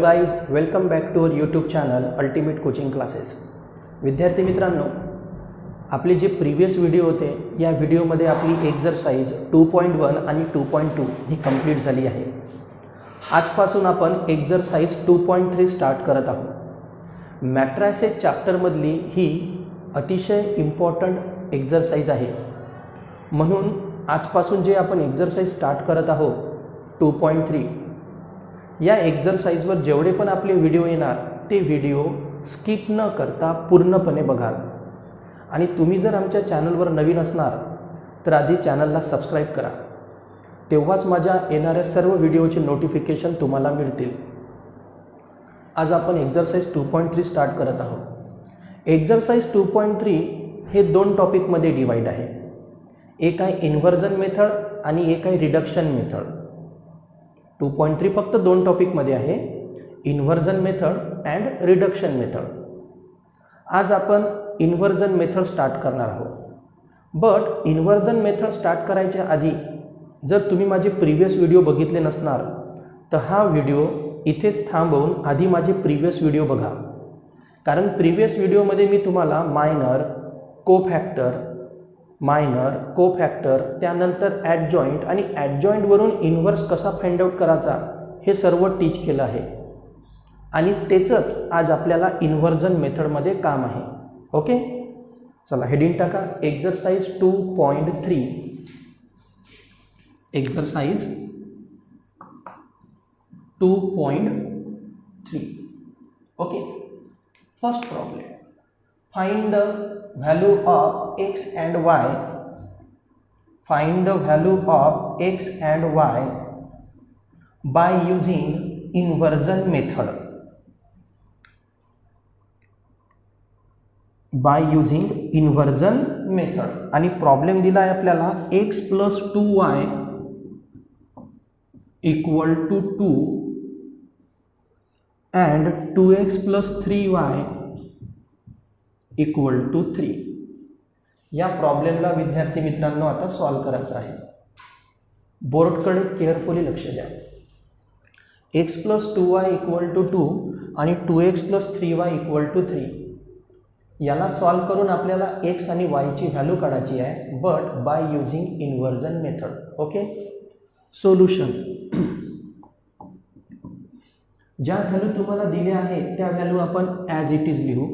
Guys, welcome back to our YouTube channel Ultimate Coaching Classes. विद्यार्थी मित्रांनो, आपले जे प्रिव्हियस व्हिडिओ होते या व्हिडिओमध्ये आपली एक्झरसाइज 2.1 आणि 2.2 ही कंप्लीट झाली आहे. आजपासून आपण एक्झरसाइज 2.3 स्टार्ट करत आहोत. मॅट्रायसेस चॅप्टरमधली ही अतिशय इम्पॉर्टंट एक्झरसाइज आहे. म्हणून आजपासून जे आपण एक्झरसाइज स्टार्ट करत आहोत 2.3, या एक्झरसाइजवर जेवढे पण आपले व्हिडिओ येणार ते व्हिडिओ स्किप न करता पूर्णपणे बघाल. आणि तुम्ही जर आमच्या चॅनलवर नवीन असणार तर आधी चॅनलला सबस्क्राईब करा, तेव्हाच माझ्या येणाऱ्या सर्व व्हिडिओचे नोटिफिकेशन तुम्हाला मिळतील. आज आपण एक्झरसाइज 2.3 स्टार्ट करत आहोत. एक्झरसाइज 2.3 हे दोन टॉपिकमध्ये डिवाइड आहे. एक आहे इन्व्हर्जन मेथड आणि एक आहे रिडक्शन मेथड. 2.3 फक्त दोन टॉपिकमध्ये आहे, inversion method and reduction method. आज आपण इन्व्हर्जन मेथड स्टार्ट करणार आहोत. बट इन्व्हर्जन मेथड स्टार्ट करायच्या आधी जर तुम्ही माझे प्रिव्हियस व्हिडिओ बघितले नसणार तर हा व्हिडिओ इथेच थांबवून आधी माझे प्रिव्हियस व्हिडिओ बघा. कारण प्रिव्हियस व्हिडिओमध्ये मी तुम्हाला मायनर, कोफॅक्टर, त्यानंतर ॲडजॉईंट आणि ॲडजॉईंटवरून इन्व्हर्स कसा फाइंड आउट करायचा हे सर्व टीच केलं आहे. आणि त्याचंच आज आपल्याला इन्व्हर्जन मेथडमध्ये काम आहे. ओके, चला हेडिंग टाका. Exercise 2.3. Exercise 2.3. Okay, first problem. Find the value of x and y. Find the value of x and y by using inversion method. By using inversion method. आणि प्रॉब्लेम दिला आहे आपल्याला x plus 2y equal to 2 and 2x plus 3y equal to 3. या प्रॉब्लेमला विद्यार्थी मित्रांनो आता solve करायचं आहे. बोर्डकडे केअरफुली लक्ष द्या. x plus 2y equal to 2 आणि 2x plus 3y equal to 3. याला सॉल्व करून आपल्याला x आणि y ची व्हॅल्यू काढायची आहे, but by using inversion method. Okay, solution. ज्या व्हॅल्यू तुम्हाला दिल्या आहेत त्या व्हॅल्यू आपण ॲज इट इज लिहू.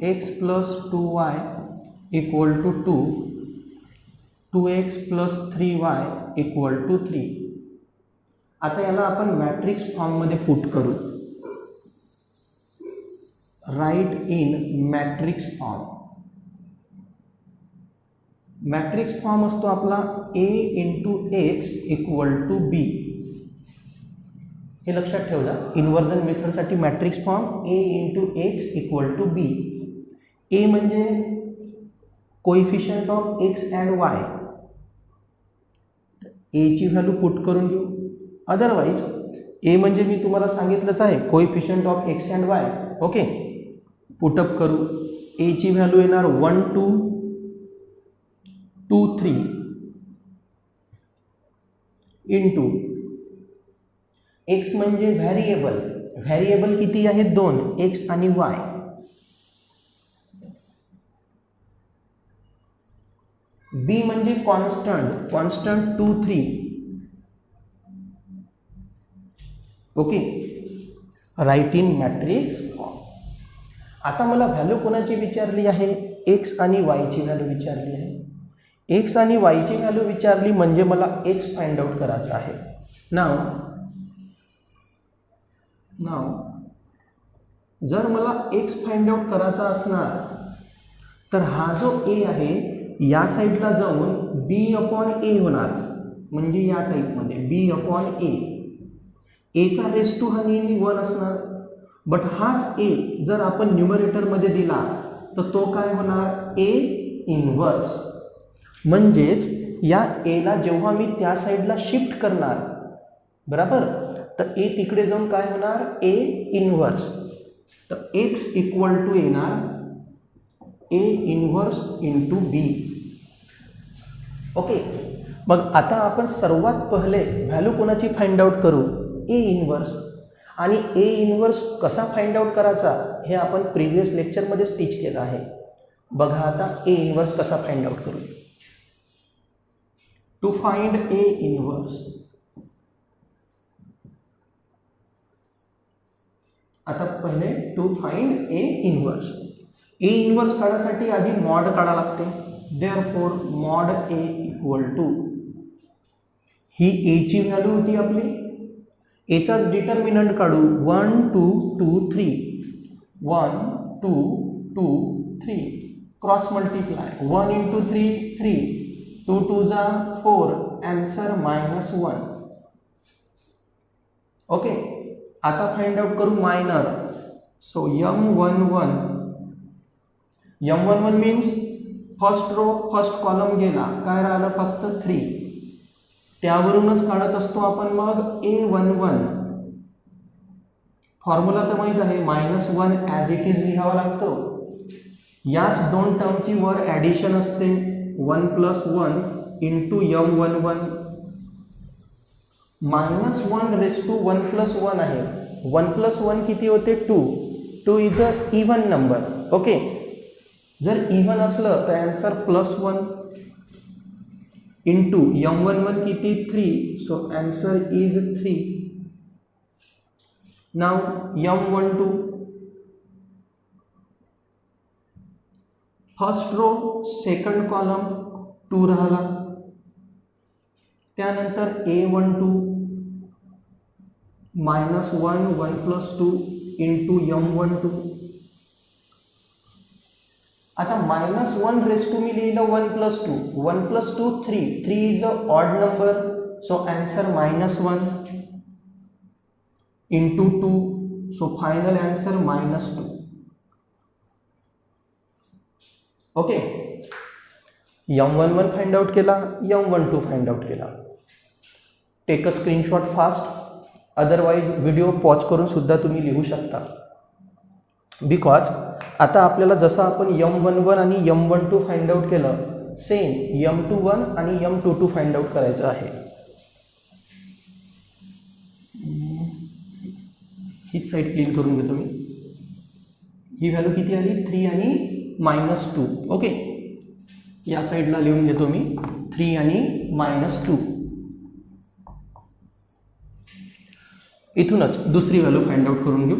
x plus 2y equal to 2, 2x plus 3y equal to 3. आता याला आपण मॅट्रिक्स फॉर्ममध्ये पुट करू. Right in matrix form. Matrix form असतो आपला a into x equal to B. हे लक्षात ठेव जा. इन्व्हर्जन मेथडसाठी matrix form a into x equal to B. A म्हणजे coefficient of x and y. एची व्हॅल्यू पुट करून घेऊ. अदरवाईज ए म्हणजे मी तुम्हाला सांगितलंच आहे coefficient of x and y. Okay, put up करू. एची व्हॅल्यू येणार 1 2 2 3 इंटू एक्स म्हणजे व्हॅरिएबल. व्हॅरिएबल किती आहेत? 2, एक्स आणि वाय. बी म्हणजे constant 2 3. Okay, right in matrix form. आता मला व्हॅल्यू कोणाची विचारली आहे? एक्स आणि वायची व्हॅल्यू विचारली आहे. एक्स आणि वायची व्हॅल्यू विचारली म्हणजे मला एक्स फाइंड आउट करायचा आहे. नाव जर मला एक्स फाइंड आउट करायचा असणार तर हा जो ए आहे या साईडला जाऊन बी अपॉन ए होणार. म्हणजे या टाईपमध्ये बी अपॉन ए. एचा रेस टू हा नेहमी 1 असणार. बट हाच ए जर आपण न्यूमरेटरमध्ये दिला तर तो काय होणार? ए इन्व्हर्स. म्हणजेच या एला जेव्हा मी त्या साईडला शिफ्ट करणार, बरोबर, तर ए तिकडे जाऊन काय होणार? ए इन्व्हर्स. तर एक्स इक्वल टू येणार ए इन्व्हर्स इंटू बी. ओके, मग आता आपण सर्वात पहिले व्हॅल्यू कोणाची फाइंड आउट करू? ए इन्व्हर्स. आणि ए इनवर्स कसा फाइंड आउट करायचा हे आपण प्रिव्हियस लेक्चरमध्येच टीच केलं आहे. बघा आता ए इनवर्स कसा फाइंड आउट करू. टू फाइंड ए इनवर्स, आता पहिले to find A inverse. A inverse काढायसाठी आधी मॉड काढा लागते. Therefore mod A equal to, ही ए ची व्हॅल्यू होती आपली, एचाच डिटर्मिनंट काढू 1 2 2 3, 1 2 2 3, क्रॉस मल्टिप्लाय 1 इंटू 3 3, 2 2 जा 4, आन्सर -1. ओके, आता फाइंड आउट करू minor. So m11 means first row first column गेला, काय राहिलं फक्त 3, त्यावरूनच काढत असतो आपण मग A11. फॉर्म्युला तर माहीत आहे, -1 ॲज इट इज लिहावा लागतो. याच दोन टर्मची वर ॲडिशन असते, 1 + 1 इंटू m11. -1 रेस टू 1 + 1 आहे. 1 + 1 किती होते? 2. 2 is a even number. Okay, जर इव्हन असलं तर आन्सर +1 इंटू m11 किती? 3. So answer is 3. Now m12, first row second column 2 राहिला, त्यानंतर A12 -1 1 + 2 इंटू m12. आता -1 रेस टू मी लिहिलं 1 + 2, 1 + 2 3, 3 is a odd number. So answer -1 into 2. So final answer -2. Okay, m11 find out केला, m12 find out केला. Take a screenshot fast, otherwise video pause करून सुद्धा तुम्ही लिहू शकता. बिकॉज आता आपल्याला जसं आपण m11 आणि m12 फाइंड आउट केलं, सेम m21 आणि m22 फाइंड आउट करायचं आहे. ही साईड क्लीन करून घेतो मी. ही व्हॅल्यू किती आली? 3 आणि -2. ओके, या साईडला लिहून घेतो मी 3 आणि -2. इथूनच दुसरी व्हॅल्यू फाइंड आउट करून घेऊ.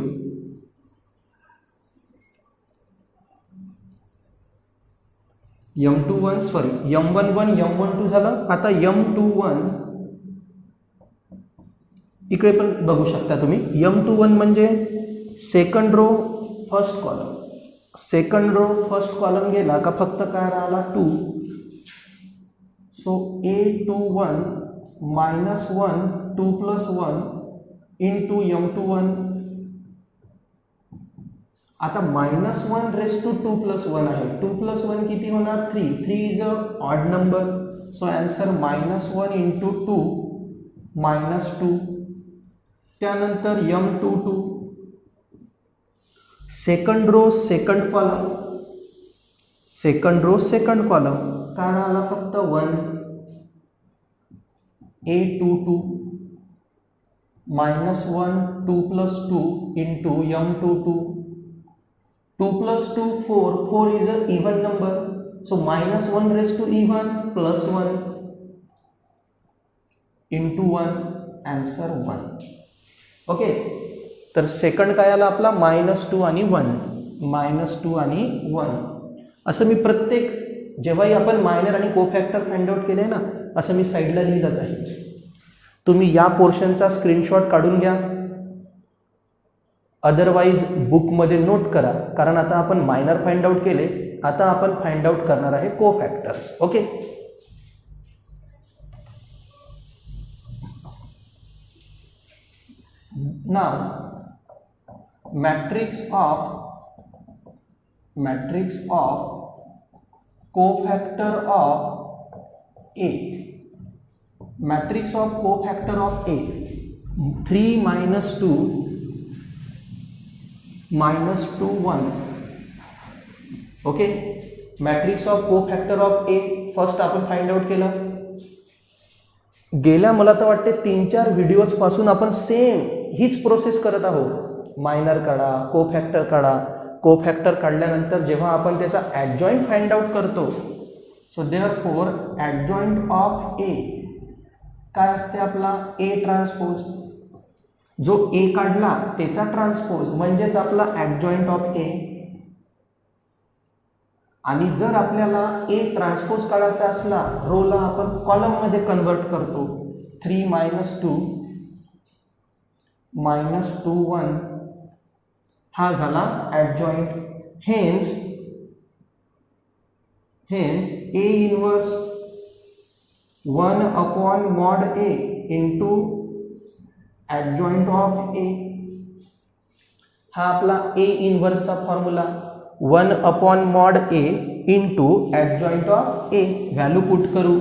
m11 m12 झालं. आता m21 इकडे पण बघू शकता तुम्ही. m21 म्हणजे second row first column, second row first column गेला का फक्त काय राहिला? 2. So A21 -1 2 + 1 into m21. आता -1 रेस टू 2 + 1 आहे. 2 + 1 किती होणार? 3. 3 is a odd number. So answer -1 into 2 -2. त्यानंतर m22 second row second column, second row second column काय राहिला? फक्त 1. A22 -1 2 + 2 into m22. 2 + 2 4, 4 is an even number. So -1 raised to even plus 1 into 1, answer 1. Okay, तर second काय आला आपला? -2 आणि 1, -2 आणि 1. असं मी प्रत्येक जेव्हाही आपण मायनर आणि कोफॅक्टर फाइंड आउट केले ना, असं मी साईडला लिहिलंच आहे. तुम्ही या पोर्शनचा स्क्रीनशॉट काढून घ्या, अदरवाइज बुकमध्ये नोट करा. कारण आता आपण मायनर फाइंड आउट केले, आता आपण फाइंड आउट करणार आहे cofactors. Okay, now matrix of cofactor of A. Matrix of cofactor of A 3 - 2 -2 1. Okay, matrix of cofactor of A first आपण फाइंड आउट केलं. गेल्या मला तर वाटते 3-4 व्हिडिओज पासून आपण सेम हीच प्रोसेस करत आहोत. मायनर काढा, कोफॅक्टर काढा. कोफॅक्टर काढल्यानंतर जेव्हा आपण त्याचा ॲडजॉईंट फाइंड आउट करतो, सो देअरफॉर ॲडजॉईंट ऑफ ए काय असते आपला ए ट्रान्सपोज. जो ए काढला त्याचा ट्रान्सपोज म्हणजेच आपला ॲडजॉईंट ऑफ ए. आणि जर आपल्याला ए ट्रान्सपोज काढायचा असला, रोला आपण कॉलममध्ये कन्वर्ट करतो. 3 - 2 -2 1 हा झाला adjoint. Hence A inverse 1/mod A into adjoint of A. हा आपला ए इनवर्सचा formula. 1/mod A into adjoint of A. Value put करू.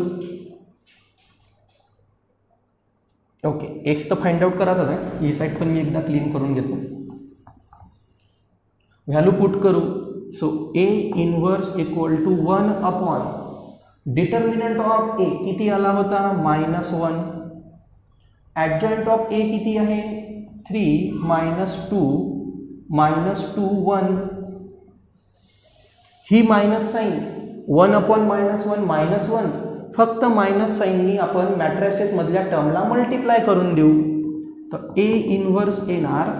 ओके, एक्स तर फाइंड आउट करायचं आहे. ही साईड पण मी एकदा क्लीन करून घेतो. व्हॅल्यू पुट करू. So A inverse equal to 1/, determinant of A किती आला होता -1. ॲडजॉईंट ऑफ ए किती आहे 3 - 2 -2 1. ही मायनस साईन 1/-1 -1 फक्त मायनस साईननी आपण मॅट्रिसेस मधल्या टर्मला मल्टिप्लाय करून देऊ. तर ए इनवर्स येणार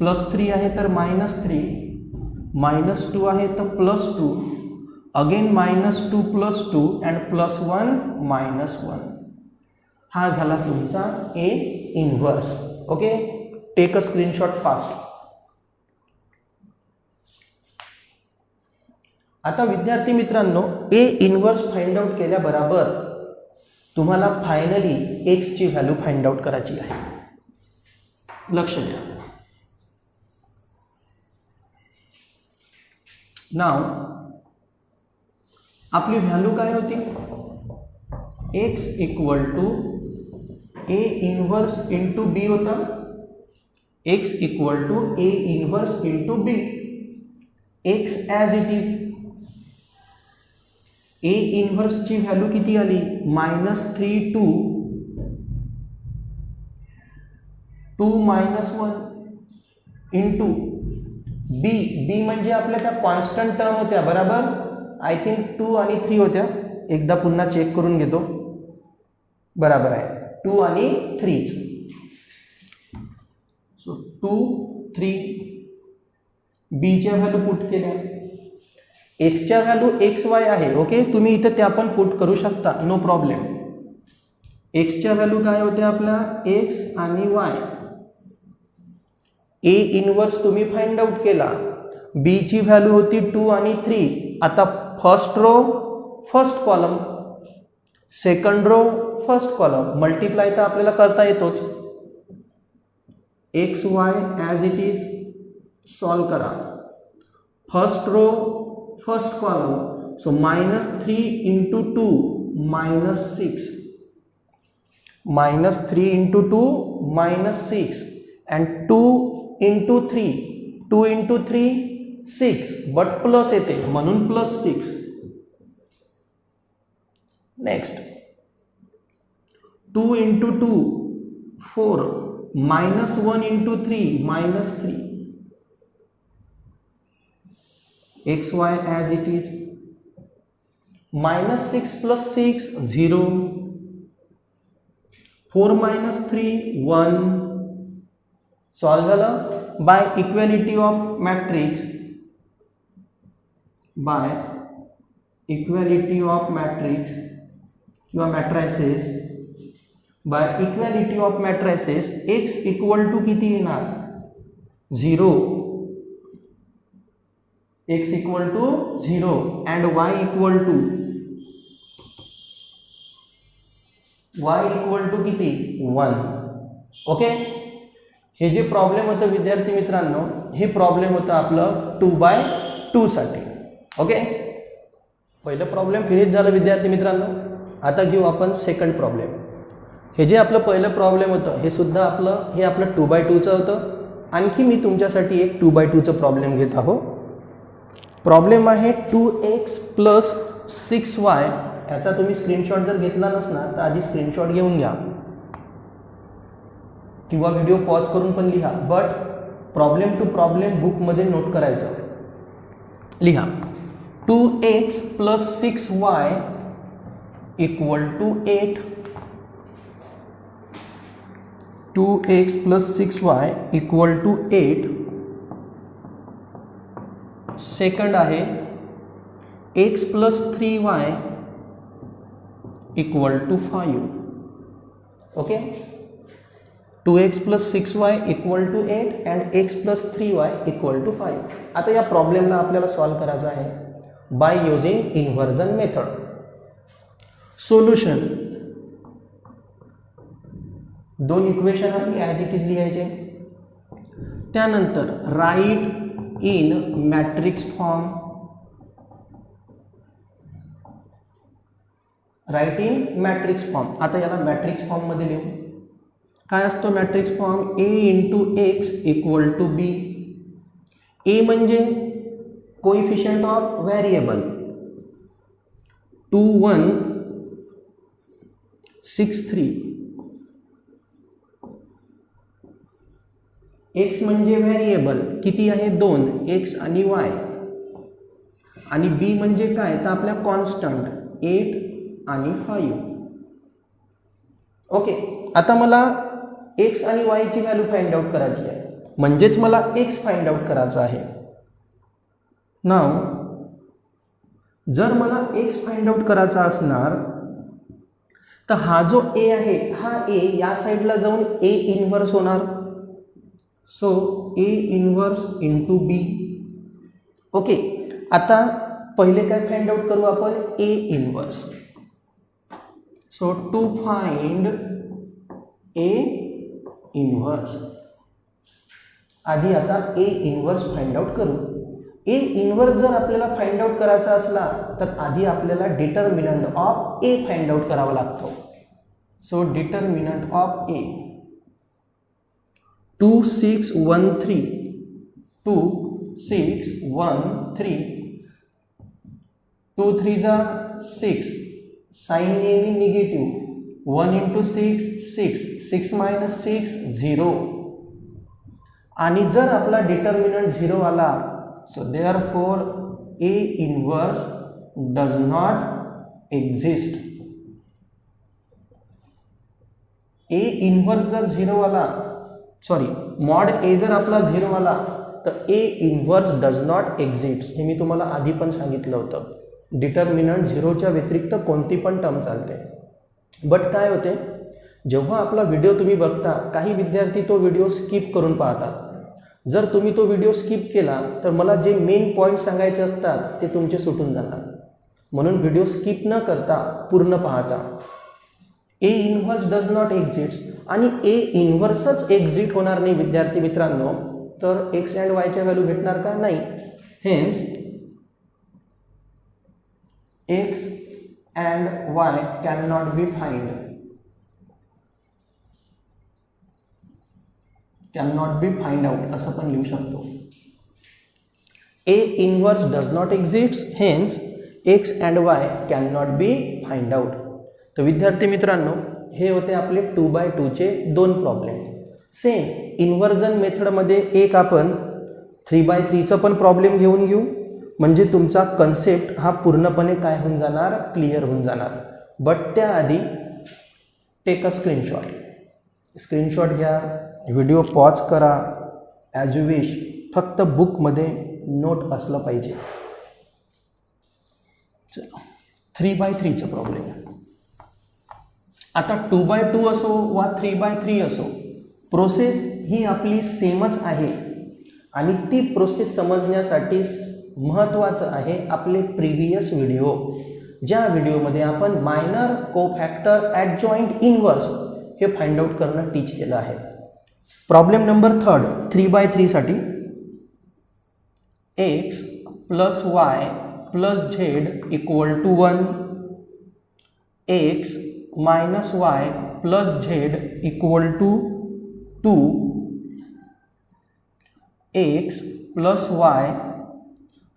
+3 आहे तर -3, -2 आहे तर +2, अगेन -2 +2 अँड +1 -1. हा झाला तुमचा A inverse. Okay, take a screenshot fast. आता विद्यार्थी मित्रांनो, ए इनवर्स फाइंड आउट केल्याबरोबर तुम्हाला फायनली एक्सची व्हॅल्यू फाइंड आउट करायची आहे. लक्ष द्या. नाव आपली व्हॅल्यू काय होती, X equal to A inverse into B होता. X equal to A inverse into B. X as it is. A इनवर्सची व्हॅल्यू किती आली -3 2 -1 इंटू बी म्हणजे आपल्या त्या कॉन्स्टंट टर्म होत्या बरोबर. आय थिंक 2 आणि 3 होत्या. एकदा पुन्हा चेक करून घेतो. बरोबर आहे 2 आणि 3. सो 2 3 बीच्या व्हॅल्यू पुट केल्या. एक्सच्या व्हॅल्यू XY आहे. ओके, तुम्ही इथं त्या पण पुट करू शकता, नो प्रॉब्लेम. एक्सच्या व्हॅल्यू काय होत्या आपल्या एक्स आणि वाय. ए इनवर्स तुम्ही फाइंड आउट केला. बीची व्हॅल्यू होती 2 आणि 3. आता first row first column, second row first column, multiply तर आपल्याला करता येतोच. XY as it is solve करा. First row first column, so -3 into 2 -6, -3 into 2 -6 and 2 into 3, 2 into 3 6, but plus येते म्हणून +6. Next 2 into 2 4, -1 into 3 -3. XY as it is. -6 + 6 0, 4 - 3 1. Solve झालं by equality of matrix. किंवा matrices. By equality of matrices x equal to किती येणार 0. x equal to 0 and y equal to किती 1. Okay, हे जे problem होतं विद्यार्थी मित्रांनो, हे प्रॉब्लेम होतं आपलं 2/2 साठी. ओके, पहिलं प्रॉब्लेम फिनिश झालं विद्यार्थी मित्रांनो. आता घेऊ आपण सेकंड प्रॉब्लेम. हे जे आपलं पहिलं प्रॉब्लेम होतं हे सुद्धा हे आपलं 2/2चं होतं. आणखी मी तुमच्यासाठी एक 2/2चं प्रॉब्लेम घेत आहो. प्रॉब्लेम आहे 2x + 6y. याचा तुम्ही स्क्रीनशॉट जर घेतला नसणार तर आधी स्क्रीनशॉट घेऊन घ्या. किंवा व्हिडिओ पॉज करून पण लिहा, बट प्रॉब्लेम टू प्रॉब्लेम बुकमध्ये नोट करायचं. लिहा 2x + 6y = 8. 2x + 6y = 8. Second आहे x + 3y = 5. Okay, 2x + 6y = 8 and x + 3y = 5. आता या प्रॉब्लेमला आपल्याला सॉल्व करायचं आहे by using inversion method. Solution, दोन इक्वेशन आली ॲज इट इज लिहायचे. त्यानंतर write in matrix form. Write in matrix form. आता याला मॅट्रिक्स फॉर्ममध्ये लिहू. काय असतो matrix form? A × X = B. A म्हणजे कोइफिशियंट ऑफ व्हेरिएबल 2 1 6 3. X म्हणजे व्हेरिएबल किती आहे? 2, X आणि Y. आणि B म्हणजे काय? तर आपल्या कॉन्स्टंट 8 आणि 5. ओके, आता मला x आणि y ची व्हॅल्यू फाइंड आउट करायची आहे, म्हणजेच मला x फाइंड आउट करायचा आहे. नाव जर मला x फाइंड आउट करायचा असणार तर हा जो a आहे, हा a या साईडला जाऊन a इन्व्हर्स होणार. So a inverse × b. Okay, आता पहिले काय फाइंड आउट करू आपण? a inverse. So to find a inverse. आधी आता a इन्व्हर्स फाइंड आउट करू. a इन्व्हर्स जर आपल्याला फाइंड आउट करायचा असला तर आधी आपल्याला डिटर्मिनंट ऑफ a फाइंड आउट करावा लागतो. So determinant of a 2 6 1 3. 2 6 1 3. 2 3 6. Sign नेहमी निगेटिव्ह. 1 × 6 6. 6 - 6 0. आणि जर आपला डिटर्मिनंट 0 आला, so therefore a inverse does not exist. a inverse जर 0 आला, सॉरी मॉड a जर आपला 0 आला तर a inverse does not exist. हे मी तुम्हाला आधी पण सांगितलं होतं. डिटर्मिनंट 0च्या व्यतिरिक्त कोणती पण टर्म चालते. बट काय होते, जेव्हा आपला व्हिडिओ तुम्ही बघता, काही विद्यार्थी तो व्हिडिओ स्किप करून पाहतात. जर तुम्ही तो व्हिडिओ स्किप केला तर मला जे मेन पॉईंट सांगायचे असतात ते तुमचे सुटून जाणार. म्हणून व्हिडिओ स्किप न करता पूर्ण पाहायचा. a inverse does not exist आणि a इन्व्हर्सच एक्झिट होणार नाही विद्यार्थी मित्रांनो, तर x अँड y च्या व्हॅल्यू भेटणार का? नाही. Hence x and y cannot be found. Cannot be find out असं पण लिहू शकतो. a inverse does not exist, hence x and y cannot be find out. तर विद्यार्थी मित्रांनो, हे होते आपले 2x2 चे दोन प्रॉब्लेम. सेम इन्व्हर्जन मेथडमध्ये एक आपण 3x3 चा पण प्रॉब्लेम घेऊन घेऊ, म्हणजे तुमचा कन्सेप्ट हा पूर्णपणे काय होऊन जाणार? क्लिअर होऊन जाणार. बट त्याआधी टेक अ स्क्रीनशॉट. स्क्रीनशॉट घ्या, व्हिडिओ पॉज करा, ॲज यू विश. फक्त बुकमध्ये नोट असलं पाहिजे. चलो 3x3 चा प्रॉब्लेम. आता 2x2 असो वा 3x3 असो, प्रोसेस ही आपली सेमच आहे. आणि ती प्रोसेस समजण्यासाठी महत्त्वाचं आहे आपले प्रिव्हियस व्हिडिओ, ज्या व्हिडिओमध्ये आपण मायनर कोफॅक्टर ॲडजॉइंट इन्व्हर्स हे फाइंड आउट करणं टीच केलं आहे. प्रॉब्लेम नंबर 3 3x3 साठी x + y + z = 1. x - y + z = 2. x + y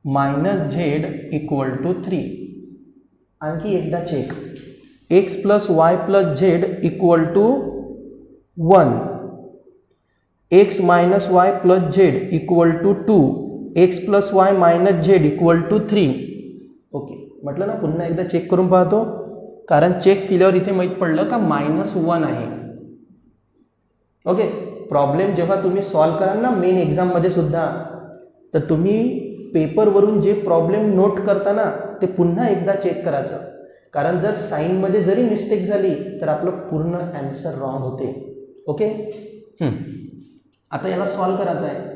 - z = 3. आणखी एकदा check. x + y + z = 1. X minus y plus z equal to 2, x plus y minus z equal to 3. Okay, म्हटलं ना पुन्हा एकदा check करून पाहतो, कारण चेक केल्यावर इथे माहीत पडलं का -1 आहे. ओके, प्रॉब्लेम जेव्हा तुम्ही सॉल्व कराल ना मेन एक्झाममध्ये सुद्धा, तर तुम्ही पेपरवरून जे प्रॉब्लेम नोट करता ना ते पुन्हा एकदा चेक करायचं, कारण जर साईनमध्ये जरी मिस्टेक झाली तर आपलं पूर्ण ॲन्सर रॉंग होते. ओके, आता याला सॉल्व करायचं आहे.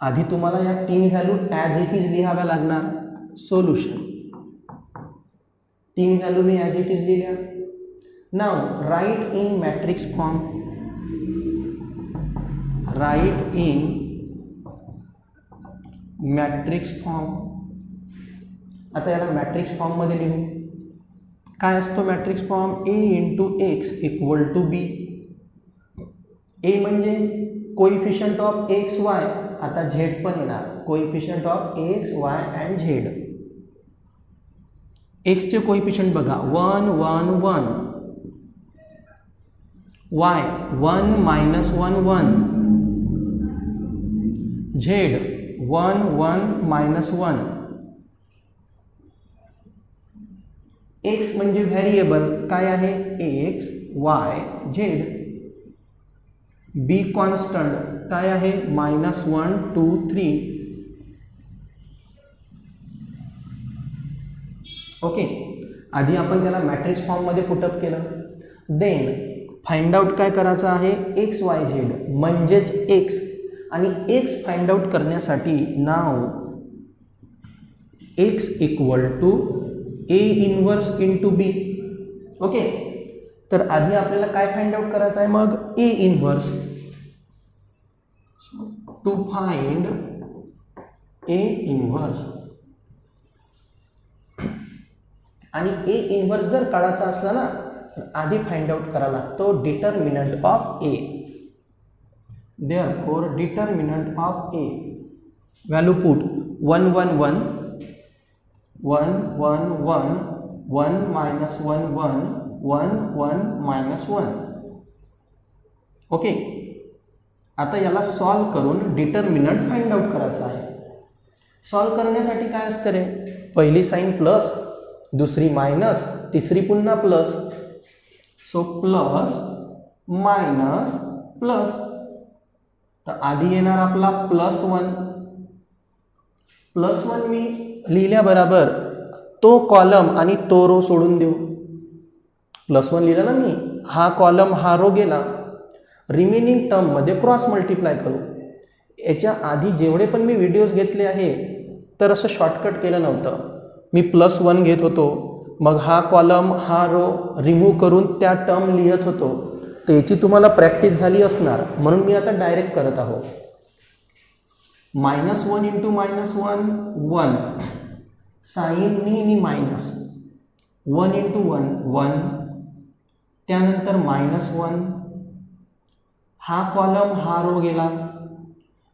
आधी तुम्हाला या 3 व्हॅल्यू ॲज इट इज लिहाव्या लागणार. सोल्युशन 3 व्हॅल्यू मी ॲज इट इज लिहिल्या. Now write in matrix form. Write in matrix form. आता याला मॅट्रिक्स फॉर्ममध्ये लिहू. काय असतो matrix form? A into x equal to B. A म्हणजे कोइफिशियंट ऑफ एक्स वाय. आता झेड पण येणार, coefficient of x y and z. एक्सचे कोइफिशियंट बघा 1 1 1, y 1 minus 1 1, Z 1 1 minus 1. X म्हणजे व्हेरिएबल काय आहे? X y z. B constant काय आहे? -1 2 3. ओके, आधी आपण त्याला मॅट्रिक्स फॉर्ममध्ये पुटअप केलं. देन फाइंड आउट काय करायचं आहे? एक्स वाय झेड म्हणजेच एक्स. आणि एक्स फाइंड आउट करण्यासाठी now x equal to A inverse into B. Okay, तर आधी आपल्याला काय फाइंड आउट करायचं आहे? मग A inverse. To find A inverse. आणि ए इनवर्स जर काढायचा असला ना तर आधी फाइंड आउट करायला लागतो determinant of A. Therefore, determinant of A value put 1 1 1 1 1 1 1 minus 1 1 1 1 minus 1. Okay, आता याला सॉल्व करून डिटर्मिनंट फाइंड आउट करायचा आहे. सॉल्व करण्यासाठी काय असतं रे? पहिली साइन प्लस, दुसरी मायनस, तिसरी पुन्हा plus. So plus minus plus. तर आधी येणार आपला +1. +1 मी लिहिल्याबरोबर तो कॉलम आणि तो रो सोडून देऊ. +1 लिहिलं ना मी, हा कॉलम हा रो गेला. रिमेनिंग टर्ममध्ये क्रॉस मल्टिप्लाय करू. याच्या आधी जेवढे पण मी व्हिडिओज घेतले आहे तर असं शॉर्टकट केलं नव्हतं. मी +1 घेत होतो, मग हा कॉलम हा रो रिमूव्ह करून त्या टर्म लिहित होतो. तर याची तुम्हाला प्रॅक्टिस झाली असणार, म्हणून मी आता डायरेक्ट करत आहो. -1 इंटू -1 1, साइन नेहमी मायनस. 1 इंटू 1 1, त्यानंतर -1, हा कॉलम हा रो गेला.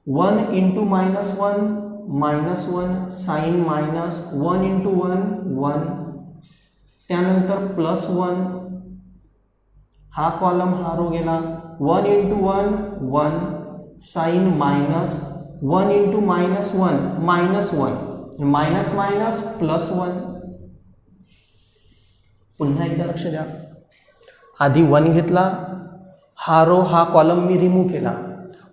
1 इंटू -1 -1, साइन मायनस. 1 इंटू 1 1, त्यानंतर +1, हा कॉलम हा रो गेला. 1 into 1 1, sign minus. 1 into -1 -1, minus minus +1. पुन्हा एकदा लक्ष द्या. आधी 1 घेतला, हा रो हा कॉलम मी रिमूव्ह केला.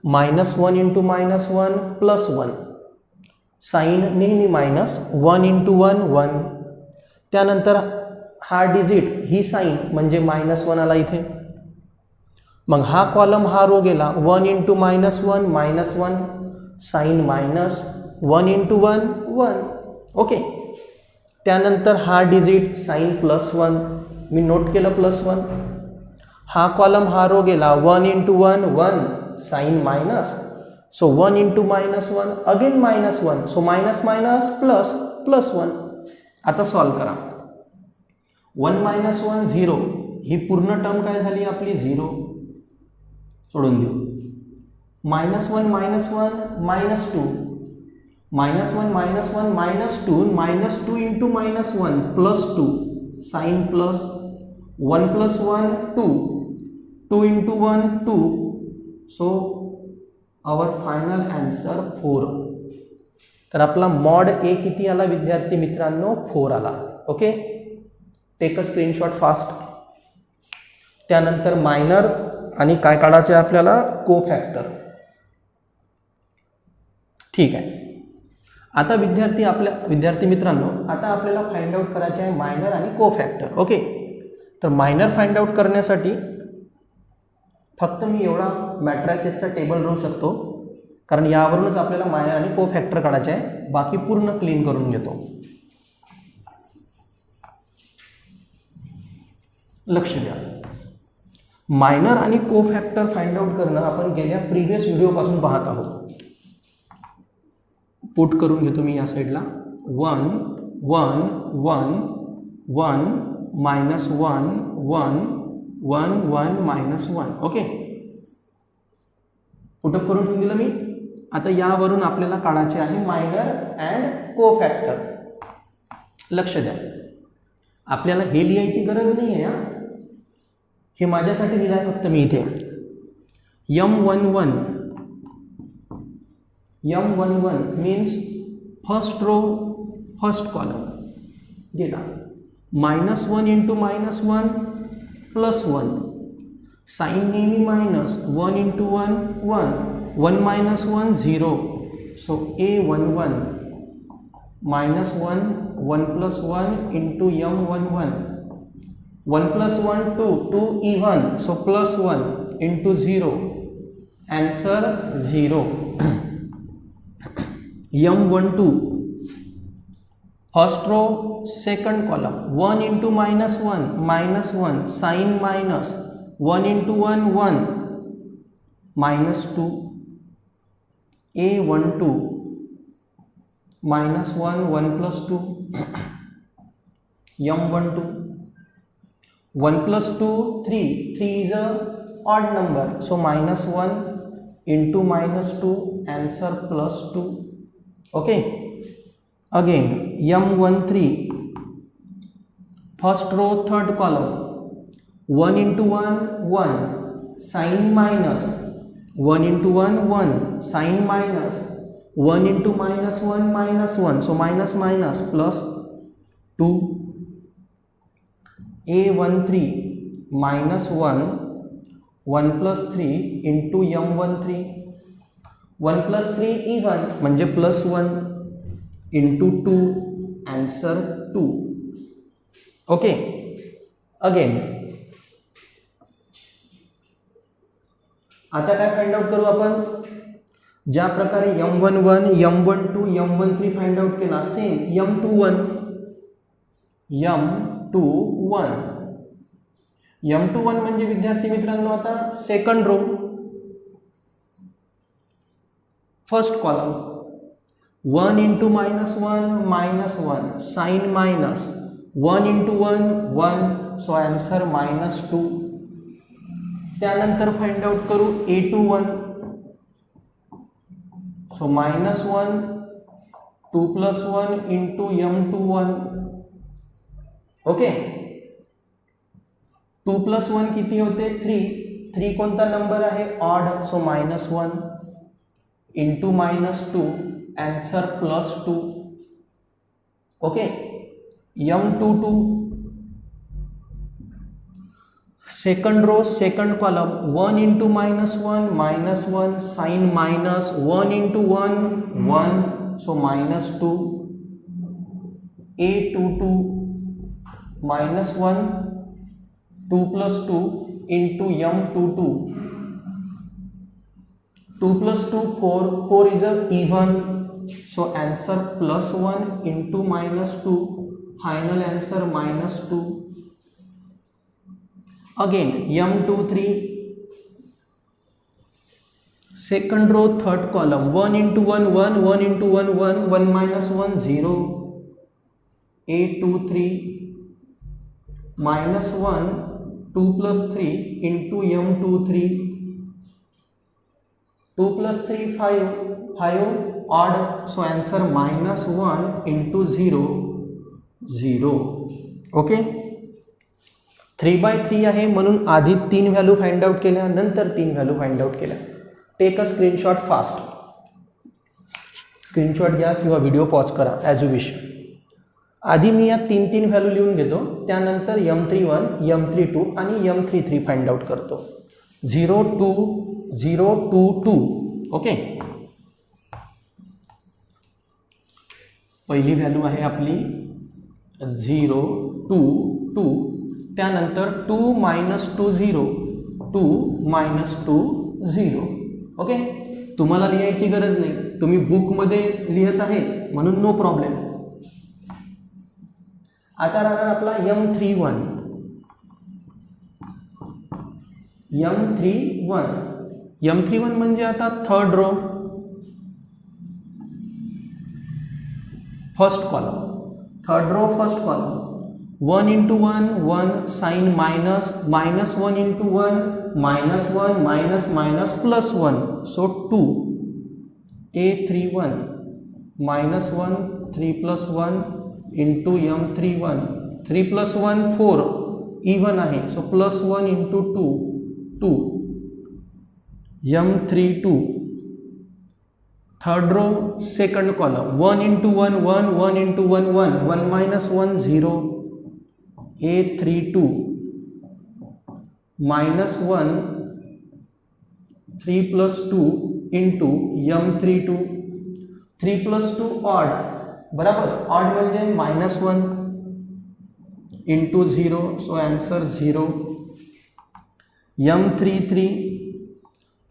-1 इंटू -1 +1, साइन नेहमी मायनस. 1 इंटू 1 1, त्यानंतर हा डिजिट ही साइन म्हणजे -1 आला इथे. मग हा कॉलम हा रो गेला. 1 into -1 -1, sign minus. 1 into 1 1. Okay, त्यानंतर हा डिजिट साइन +1, मी नोट केलं +1. हा कॉलम हा रो गेला. 1 into 1 1, sign minus. So 1 into -1 again -1, so minus minus plus +1. आता सॉल्व करा. 1 - 1 0, ही पूर्ण टर्म काय झाली आपली? 0. सोडून देऊ. -1 - 1 -2, -1 - 2 into -1 +2, sign plus. 1 + 1 2, 2 into 1 2, so our final answer 4. तर आपला मॉड ए किती आला विद्यार्थी मित्रांनो? 4 आला. Okay, take a screenshot fast. त्यानंतर मायनर आणि काय काढायचं आहे आपल्याला? कोफॅक्टर. ठीक आहे. आता विद्यार्थी मित्रांनो, आता आपल्याला फाइंड आउट करायचे आहे मायनर आणि कोफॅक्टर. ओके, तर मायनर फाइंड आउट करण्यासाठी फक्त मी एवढा मॅट्रायसेसचा टेबल राहू शकतो, कारण यावरूनच आपल्याला मायनर आणि कोफॅक्टर काढायचे आहे. बाकी पूर्ण क्लीन करून घेतो. लक्ष द्या. मायनर आणि कोफॅक्टर फाइंड आउट करणं आपण गेल्या प्रिव्हियस व्हिडिओपासून पाहत आहोत. पुट करून घेतो मी या साईडला. 1 1 1 1 -1 1 1 1 -1. ओके, पुटअप करून ठेवून दिलं मी. आता यावरून आपल्याला काढायचे आहे मायनर अँड कोफॅक्टर. लक्ष द्या, आपल्याला हे लिहायची गरज नाही आहे. हे माझ्यासाठी लिहिलं आहे फक्त मी इथे. M11 means first row first column गेला. -1 × -1 +1. साइन नेहमी minus. 1 × 1 1 1 - 1 0. So A11 -1 1 + 1 × M11. 1 + 1 2 2 even, so +1 × 0. Answer 0. M12 first row second column. 1 × -1 -1 sin minus. 1 × 1 1 -2. A12 -1 1 + 2. M12 1 + 2 3. 3 is a odd number, so -1 × -2. Answer +2. Okay, again M13 first row third column. 1 × 1 1 sin minus. 1 × 1 1 sin minus. 1 × -1 -1, so minus +2. A13 -1 1 + 3 × M13. 1 + 3 even म्हणजे +1 × 2. Answer 2. Okay, again आता काय find out करू आपण? ज्या प्रकारे M11 M12 M13 find out केला, same M21 म्हणजे विद्यार्थी मित्रांनो आता second row first column. 1 × -1 -1 sin minus. 1 × 1 1, so answer -2. त्यानंतर फाइंड आउट करू A21, सो -1 2 + 1 × M21. ओके, 2 + 1 किती होते? 3. 3 कोणता नंबर आहे? Odd, so -1 × -2. Answer +2. Okay, M22 second row second column. 1 × -1 -1 sin minus. 1 × 1 1, so -2. A22 -1 2 + 2 × M22. 2 + 2 4. 4 is a even, so answer +1 × -2. Final answer -2. Again M23 second row third column. 1 × 1 1 1 × 1 1 1 - 1 0. A23 -1 2 + 3 × M23. 2 + 3 5 5 odd, so answer -1 × 0 0. Okay, 3/3 आहे म्हणून आधी 3 value find out केल्या, नंतर 3 value find out केल्या. Take a screenshot fast. Screenshot घ्या किंवा video pause करा as you wish. आधी मी या 3 व्हॅल्यू लिहून घेतो, त्यानंतर M31, M32 आणि M33 फाइंड आउट करतो. 0 2 0 2 2. ओके, पहिली व्हॅल्यू आहे आपली 0 2 2. त्यानंतर 2 -2 0 2 -2 0. ओके, तुम्हाला लिहायची गरज नाही, तुम्ही बुकमध्ये लिहत आहे म्हणून नो प्रॉब्लेम. आता राहणार आपला M31. M31 म्हणजे आता third row, first column. Third row first column. 1 × 1 1 sign minus, -1 × 1 -1 minus plus 1. So 2 A31 -1 3 + 1 into M31. 3 + 1 4 even आहे, so +1 × 2 2. M32 third row second column. 1 × 1 1 1 × 1 1 1 -1 0. A32 -1 3 + 2 into M32. 3 + 2 odd, बराबर. Odd म्हणजे -1 into 0, so answer 0. M33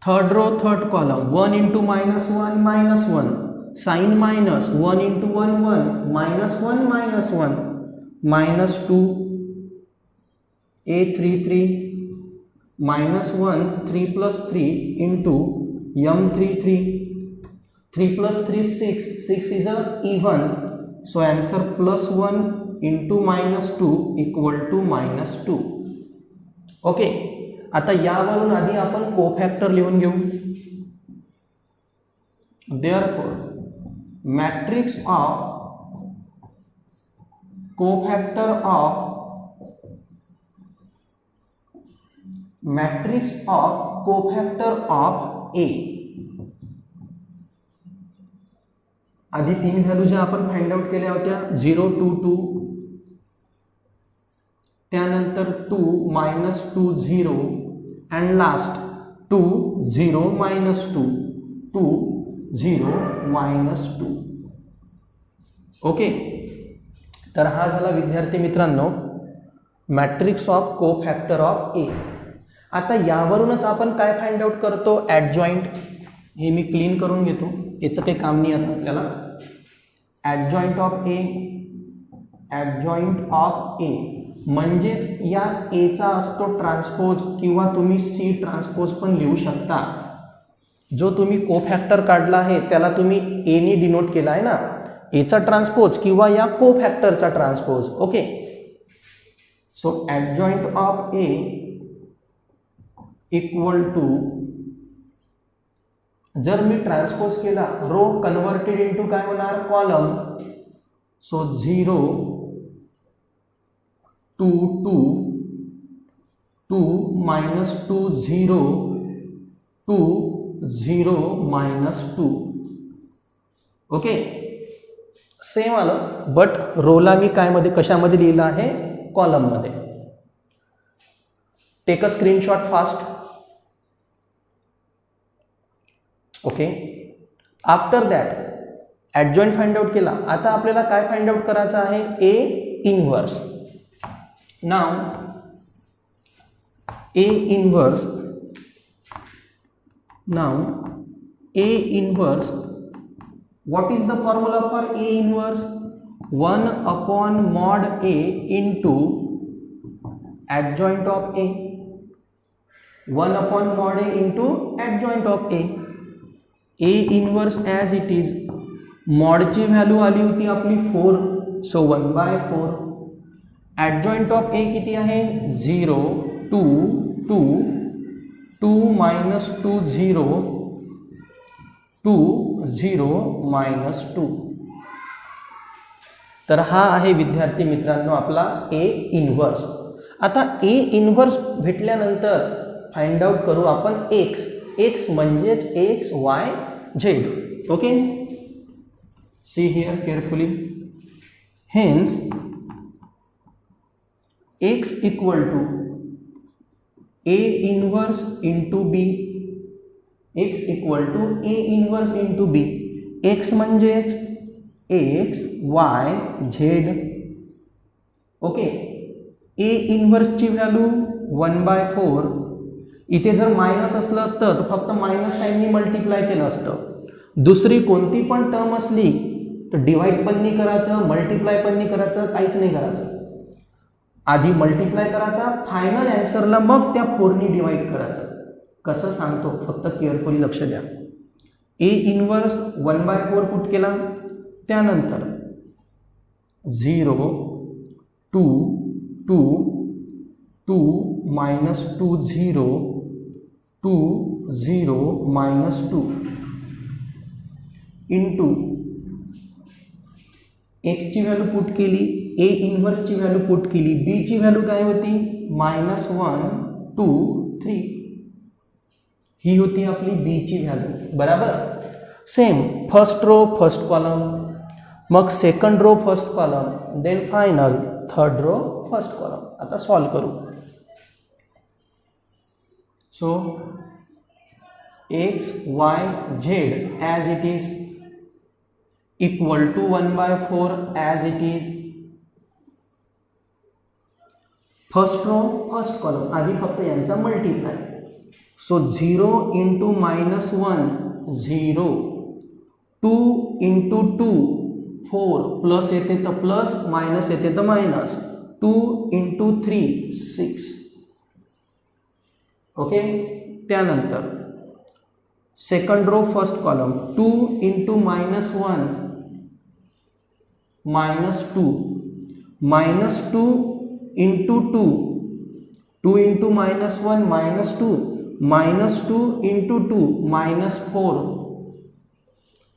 third row third column. 1 × -1 -1 sign minus, 1 × 1 1 -1 -2. A33 -1 3 + 3 into M33. 3 + 3 6 6 is a even, so answer +1 into -2 = -2. Okay, आता यावरून आधी आपण cofactor लिहून घेऊ. Therefore matrix of cofactor of A. आधी 3 value ज्या आपण फाइंड आउट केल्या होत्या, 0 2 2, त्यानंतर 2 -2 0 अँड लास्ट 2 0 -2 2 0 -2. ओके, तर हा झाला विद्यार्थी मित्रांनो मॅट्रिक्स ऑफ कोफॅक्टर ऑफ ए. आता यावरूनच आपण काय फाइंड आउट करतो, ॲडजॉइंट. हे मी क्लीन करून घेतो, याचं काही काम नाही आता आपल्याला. ॲडजॉइंट ऑफ ए, ॲडजॉइंट ऑफ ए म्हणजेच या एचा असतो ट्रान्सपोज किंवा तुम्ही सी ट्रान्सपोज पण लिहू शकता. जो तुम्ही कोफॅक्टर काढला आहे त्याला तुम्ही एने डिनोट केला आहे ना, एचा ट्रान्सपोज किंवा या कोफॅक्टरचा transpose. Okay, so adjoint of A equal to, जर मी ट्रान्सपोज केला रो कन्वर्टेड इंटू काय होणार, कॉलम. सो 0 2 2 2 -2 0 2 0 -2. ओके, सेम आलं, बट रोला मी काय मध्ये कशामध्ये लिहिलं आहे, कॉलम मध्ये. Take a screenshot fast. Okay, after that adjoint find out केला. आता आपल्याला काय फाइंड आउट करायचं आहे, A inverse. Now A inverse, now A inverse. What is the formula for a inverse, 1/mod A into adjoint of A. 1/mod A into adjoint of A. A inverse as it is. मॉडची value आली होती आपली 4, so 1/4. ॲडजॉइंट of A किती आहे, 0 2 2 2 -2 0 2 0 -2. तर हा आहे विद्यार्थी मित्रांनो आपला ए इनव्हर्स. आता ए इनव्हर्स भेटल्यानंतर फाइंड आउट करू आपण एक्स. एक्स म्हणजेच x y z. Okay, see here carefully. Hence x equal to A inverse into B. X equal to A inverse into B. X म्हणजेच x y z. Okay, A इनवर्सची value 1/4. इथे जर minus असलं असतं तर फक्त minus साईननी multiply केलं असतं. दुसरी कोणती पण टर्म असली तर डिवाइड पण नाही करायचं, मल्टिप्लाय पण नाही करायचं, काहीच नाही करायचं. आधी मल्टिप्लाय करायचा, फायनल ॲन्सरला मग त्या 4नी डिवाइड करायचं. कसं सांगतो फक्त केअरफुली लक्ष द्या. ए इनवर्स 1/4 पुट केला, त्यानंतर 0 2 2 2 -2 0 2 0 -2 इंटू एक्सची व्हॅल्यू पुट केली, ए इनवर्सची व्हॅल्यू पुट केली, बीची व्हॅल्यू काय होती -1 2 3. ही होती आपली बीची व्हॅल्यू. बराबर. Same first row first column, मग second row first column, then final third row first column. आता सॉल्व करू. So x y z as it is equal to 1/4 as it is. First row first column, आधी फक्त यांचा multiply. So 0 into -1 0, 2 into 2 4, plus येते तर plus, minus येते तर minus, 2 into 3 6. Okay, त्यानंतर second row first column 2 into -1 -2, -2 into 2, 2 into -1 -2, -2 into 2 -4,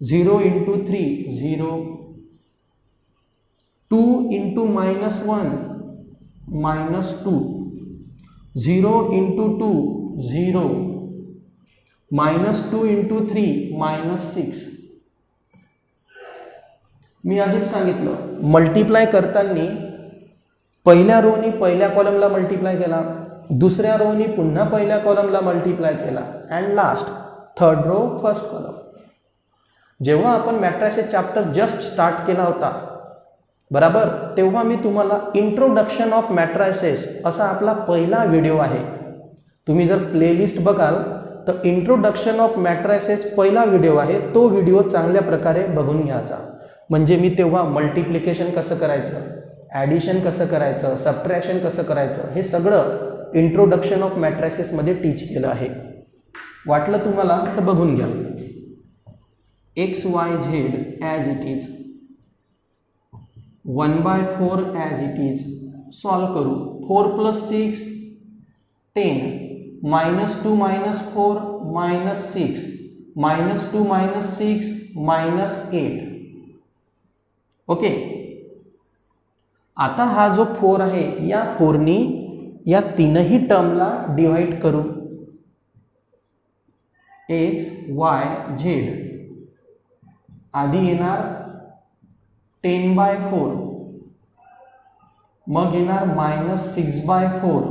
0 into 3 0, 2 into -1 -2, 0 into 2 0, -2 into 3 -6. मी आधीच सांगितलं मल्टिप्लाय करताना पहिल्या रोनी पहिल्या कॉलमला मल्टिप्लाय केला, दुसऱ्या रोनी पुन्हा पहिल्या कॉलमला मल्टिप्लाय केला, and last third row first column. जेव्हा आपण मॅट्रायसेस चॅप्टर जस्ट स्टार्ट केला होता बराबर, तेव्हा मी तुम्हाला इंट्रोडक्शन ऑफ मॅट्रायसेस असा आपला पहिला व्हिडिओ आहे. तुम्ही जर प्लेलिस्ट बघाल तर इंट्रोडक्शन ऑफ मॅट्रायसेस पहिला व्हिडिओ आहे. तो व्हिडिओ चांगल्या प्रकारे बघून घ्यायचा. म्हणजे मी तेव्हा मल्टिप्लिकेशन कसं करायचं, ॲडिशन कसं करायचं, सबट्रॅक्शन कसं करायचं, हे सगळं इंट्रोडक्शन ऑफ मॅट्रायसेसमध्ये टीच केलं आहे. वाटलं तुम्हाला तर बघून घ्या. X y z as it is 1/4 as it is. Solve करू. 4 + 6 10, -2 -4 -6, -2 -6 -8. ओके, आता हा जो 4 आहे या 4नी या तीनही टर्मला डिवाइड करू. एक्स वाय झेड आधी येणार 10/4, मग येणार -6/4,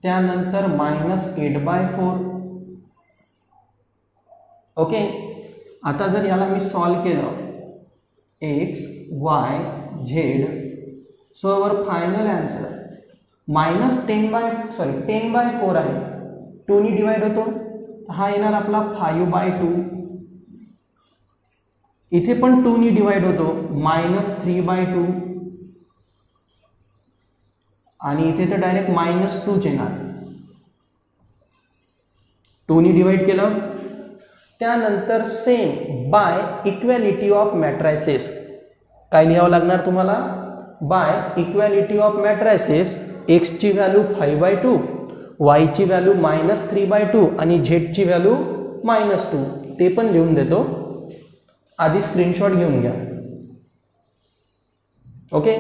त्यानंतर -8/4. ओके, आता जर याला मी सॉल्व केलं x y Z, so our final answer -10/4 आहे, 2नी डिवाइड होतो, हा येणार आपला 5/2. इथे पण 2नी डिवाइड होतो, -3/2, आणि इथे तर डायरेक्ट -2 येणार. 2नी डिवाइड केलं, त्यानंतर same by equality of matrices. काय लिहावं लागणार तुम्हाला? By equality of matrices. एक्सची व्हॅल्यू 5/2, वायची व्हॅल्यू -3/2 आणि झेडची व्हॅल्यू -2. ते पण लिहून देतो, आधी स्क्रीनशॉट घेऊन घ्या. ओके,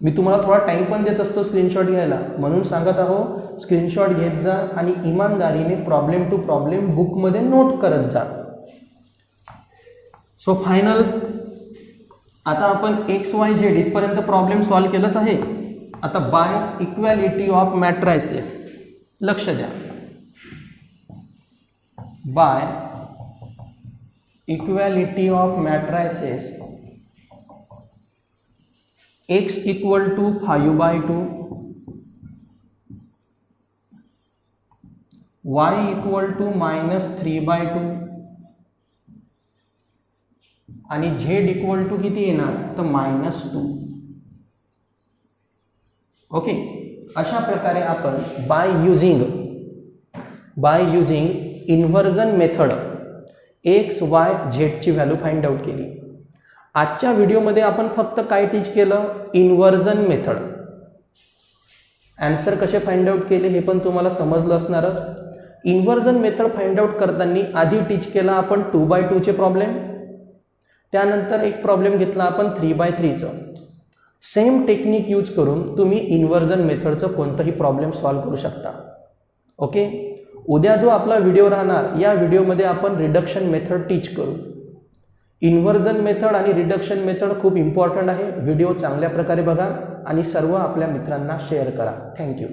मी तुम्हाला थोडा टाईम पण देत असतो स्क्रीनशॉट घ्यायला, म्हणून सांगत आहो स्क्रीनशॉट घेत जा आणि इमानदारीने प्रॉब्लेम टू प्रॉब्लेम बुकमध्ये नोट करत जा. सो फायनल आता आपण XYZ इथपर्यंत प्रॉब्लेम सॉल्व केलंच आहे. आता बाय इक्वॅलिटी ऑफ मॅट्रायसेस लक्ष द्या. By equality of matrices x equal to 5/2, y equal to -3/2 आणि z इक्वल टू किती येणार तर -2. ओके, अशा प्रकारे आपण bye using inversion method XYZ ची व्हॅल्यू फाइंड आउट केली. आजच्या व्हिडिओमध्ये आपण फक्त काय टीच केलं, इन्व्हर्जन मेथड. आन्सर कसे फाइंड आउट केले हे पण तुम्हाला समजलं असणारच. इन्व्हर्जन मेथड फाइंड आउट करताना आधी टीच केला आपण 2/2 चे प्रॉब्लेम, त्यानंतर एक प्रॉब्लेम घेतला आपण 3/3चं. सेम टेक्निक यूज करून तुम्ही इन्व्हर्जन मेथडचं कोणतंही प्रॉब्लेम सॉल्व करू शकता. ओके, उद्या जो आपला व्हिडिओ राहणार या व्हिडिओमध्ये आपण रिडक्शन मेथड टीच करू. इन्व्हर्जन मेथड आणि रिडक्शन मेथड खूप इम्पॉर्टंट आहे. व्हिडिओ चांगल्या प्रकारे बघा आणि सर्व आपल्या मित्रांना शेअर करा. थँक्यू.